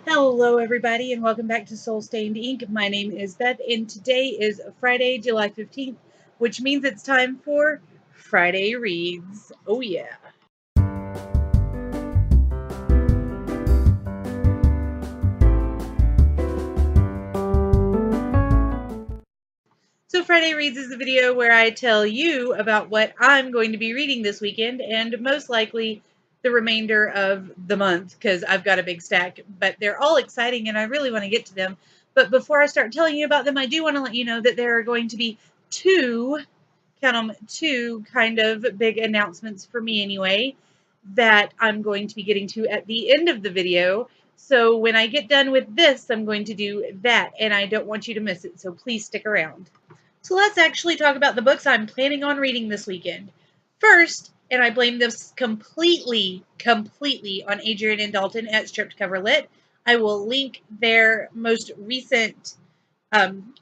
Hello, everybody, and welcome back to Soul Stained Ink. My name is Beth, and today is Friday, July 15th, which means it's time for Friday Reads. Oh, yeah. So, Friday Reads is the video where I tell you about what I'm going to be reading this weekend, and most likely the remainder of the month, because I've got a big stack, but they're all exciting and I really want to get to them. But before I start telling you about them, I do want to let you know that there are going to be count them, two kind of big announcements for me anyway, that I'm going to be getting to at the end of the video. So when I get done with this, I'm going to do that, and I don't want you to miss it, so please stick around. So let's actually talk about the books I'm planning on reading this weekend. First, and I blame this completely on Adrian and Dalton at Stripped Cover Lit. I will link their most recent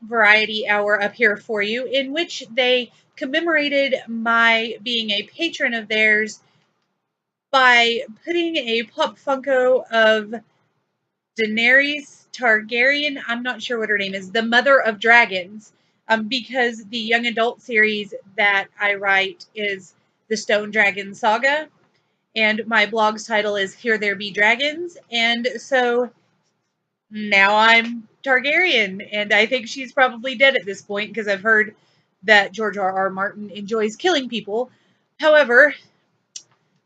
variety hour up here for you, in which they commemorated my being a patron of theirs by putting a pop Funko of Daenerys Targaryen. I'm not sure what her name is, the Mother of Dragons, because the young adult series that I write is the Stone Dragon Saga, and my blog's title is Here There Be Dragons, and so now I'm Targaryen, and I think she's probably dead at this point because I've heard that George R.R. Martin enjoys killing people. However,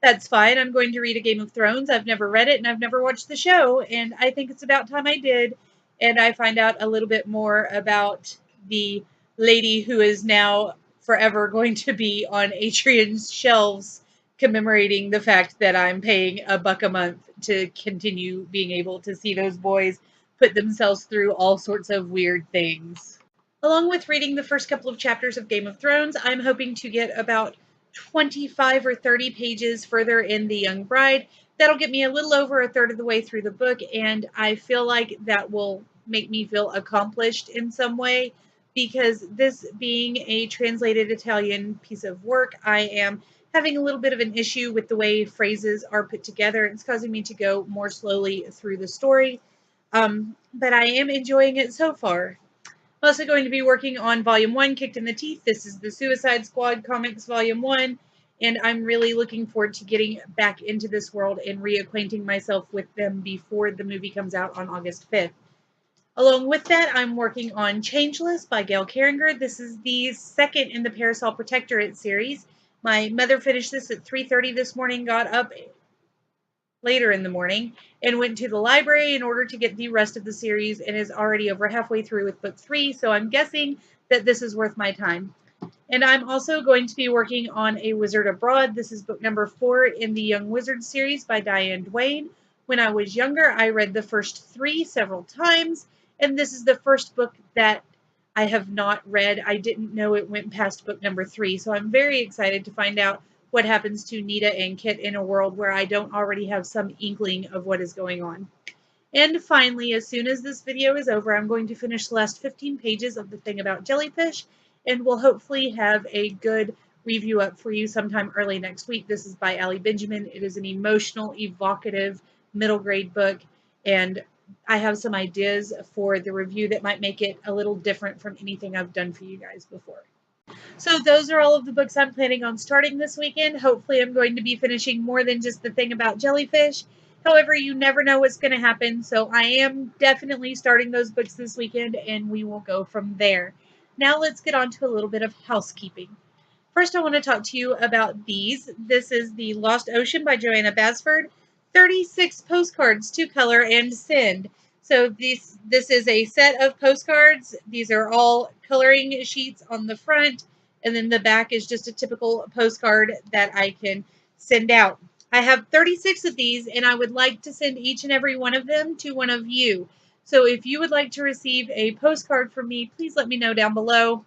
that's fine. I'm going to read A Game of Thrones. I've never read it and I've never watched the show, and I think it's about time I did, and I find out a little bit more about the lady who is now forever going to be on Atrian's shelves, commemorating the fact that I'm paying $1 a month to continue being able to see those boys put themselves through all sorts of weird things. Along with reading the first couple of chapters of Game of Thrones, I'm hoping to get about 25 or 30 pages further in The Young Bride. That'll get me a little over a third of the way through the book, and I feel like that will make me feel accomplished in some way, because this being a translated Italian piece of work, I am having a little bit of an issue with the way phrases are put together. It's causing me to go more slowly through the story, but I am enjoying it so far. I'm also going to be working on Volume 1, Kicked in the Teeth. This is the Suicide Squad Comics Volume 1, and I'm really looking forward to getting back into this world and reacquainting myself with them before the movie comes out on August 5th. Along with that, I'm working on Changeless by Gail Carringer. This is the second in the Parasol Protectorate series. My mother finished this at 3:30 this morning, got up later in the morning, and went to the library in order to get the rest of the series, and is already over halfway through with book 3, so I'm guessing that this is worth my time. And I'm also going to be working on A Wizard Abroad. This is book number 4 in the Young Wizard series by Diane Duane. When I was younger, I read the first 3 several times, and this is the first book that I have not read. I didn't know it went past book number 3, so I'm very excited to find out what happens to Nita and Kit in a world where I don't already have some inkling of what is going on. And finally, as soon as this video is over, I'm going to finish the last 15 pages of The Thing About Jellyfish, and we'll hopefully have a good review up for you sometime early next week. This is by Allie Benjamin. It is an emotional, evocative, middle grade book, and I have some ideas for the review that might make it a little different from anything I've done for you guys before. So those are all of the books I'm planning on starting this weekend. Hopefully I'm going to be finishing more than just The Thing About Jellyfish. However, you never know what's going to happen, so I am definitely starting those books this weekend, and we will go from there. Now let's get on to a little bit of housekeeping. First, I want to talk to you about these. This is The Lost Ocean by Joanna Basford. 36 postcards to color and send. So this is a set of postcards. These are all coloring sheets on the front, and then the back is just a typical postcard that I can send out. I have 36 of these, and I would like to send each and every one of them to one of you. So if you would like to receive a postcard from me, please let me know down below.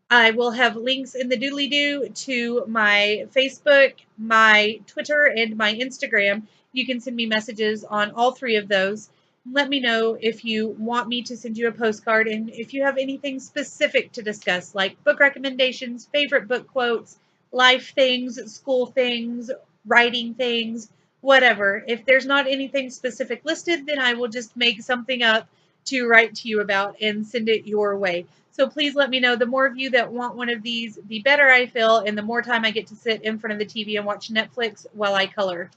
I will have links in the doodly-doo to my Facebook, my Twitter, and my Instagram. You can send me messages on all 3 of those. Let me know if you want me to send you a postcard, and if you have anything specific to discuss, like book recommendations, favorite book quotes, life things, school things, writing things, whatever. If there's not anything specific listed, then I will just make something up to write to you about and send it your way. So please let me know. The more of you that want one of these, the better I feel, and the more time I get to sit in front of the TV and watch Netflix while I color.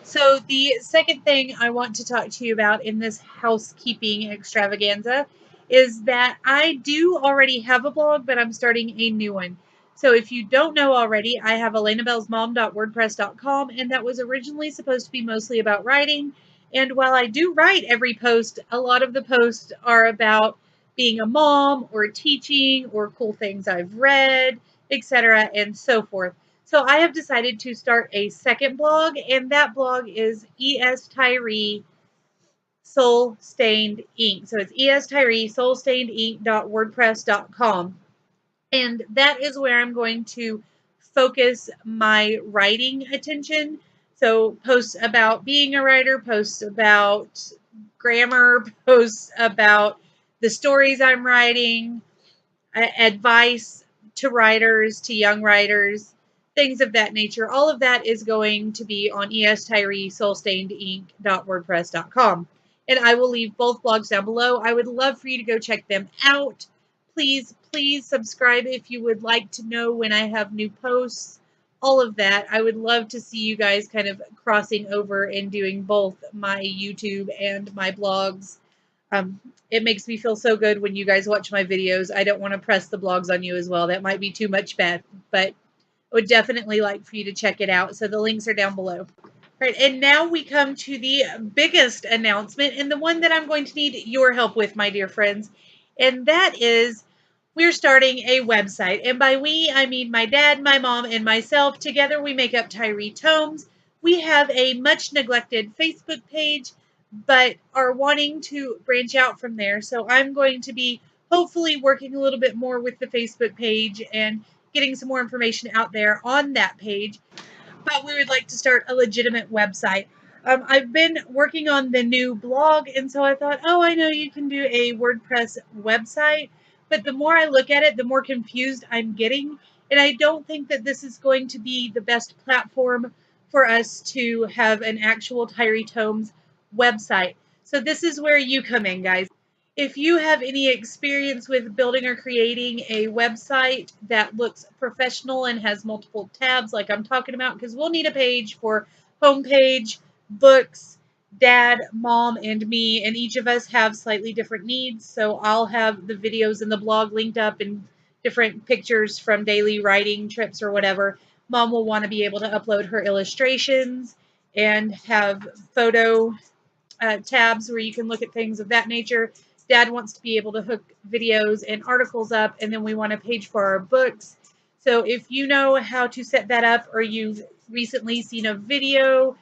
So the second thing I want to talk to you about in this housekeeping extravaganza is that I do already have a blog, but I'm starting a new one. So if you don't know already, I have elenabellsmom.wordpress.com, and that was originally supposed to be mostly about writing. And while I do write every post, a lot of the posts are about being a mom or teaching or cool things I've read, etc., and so forth. So I have decided to start a second blog, and that blog is ES Tyree Soul Stained Ink. So it's ES Tyree Soul Stained Ink.wordpress.com. And that is where I'm going to focus my writing attention. So posts about being a writer, posts about grammar, posts about the stories I'm writing, advice to writers, to young writers, things of that nature. All of that is going to be on estyreesoulstainedink.wordpress.com. And I will leave both blogs down below. I would love for you to go check them out. Please, please subscribe if you would like to know when I have new posts. All of that. I would love to see you guys kind of crossing over and doing both my YouTube and my blogs. Um, it makes me feel so good when you guys watch my videos. I don't want to press the blogs on you as well. That might be too much bad, but I would definitely like for you to check it out. So the links are down below. All right, and now we come to the biggest announcement, and the one that I'm going to need your help with, my dear friends, and that is we're starting a website. And by we, I mean my dad, my mom, and myself. Together we make up Tyree Tomes. We have a much neglected Facebook page, but are wanting to branch out from there. So I'm going to be hopefully working a little bit more with the Facebook page and getting some more information out there on that page. But we would like to start a legitimate website. I've been working on the new blog, and so I thought, oh, I know you can do a WordPress website. But the more I look at it, the more confused I'm getting. And I don't think that this is going to be the best platform for us to have an actual Tyree Tomes website. So this is where you come in, guys. If you have any experience with building or creating a website that looks professional and has multiple tabs like I'm talking about, because we'll need a page for homepage, books, dad, mom, and me, and each of us have slightly different needs. So I'll have the videos in the blog linked up and different pictures from daily writing trips or whatever. Mom will want to be able to upload her illustrations and have photo tabs where you can look at things of that nature. Dad wants to be able to hook videos and articles up, and then we want a page for our books. So if you know how to set that up, or you've recently seen a video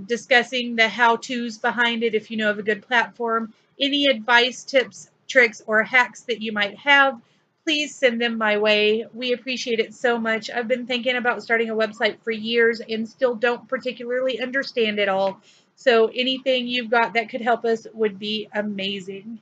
discussing the how-tos behind it, if you know of a good platform, any advice, tips, tricks, or hacks that you might have, please send them my way. We appreciate it so much. I've been thinking about starting a website for years and still don't particularly understand it all. So anything you've got that could help us would be amazing.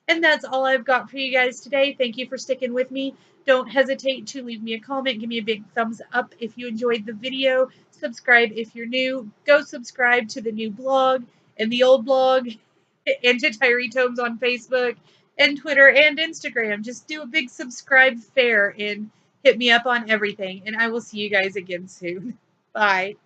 And that's all I've got for you guys today. Thank you for sticking with me. Don't hesitate to leave me a comment. Give me a big thumbs up if you enjoyed the video. Subscribe if you're new. Go subscribe to the new blog and the old blog and to Tyree Tomes on Facebook and Twitter and Instagram. Just do a big subscribe fair and hit me up on everything. And I will see you guys again soon. Bye.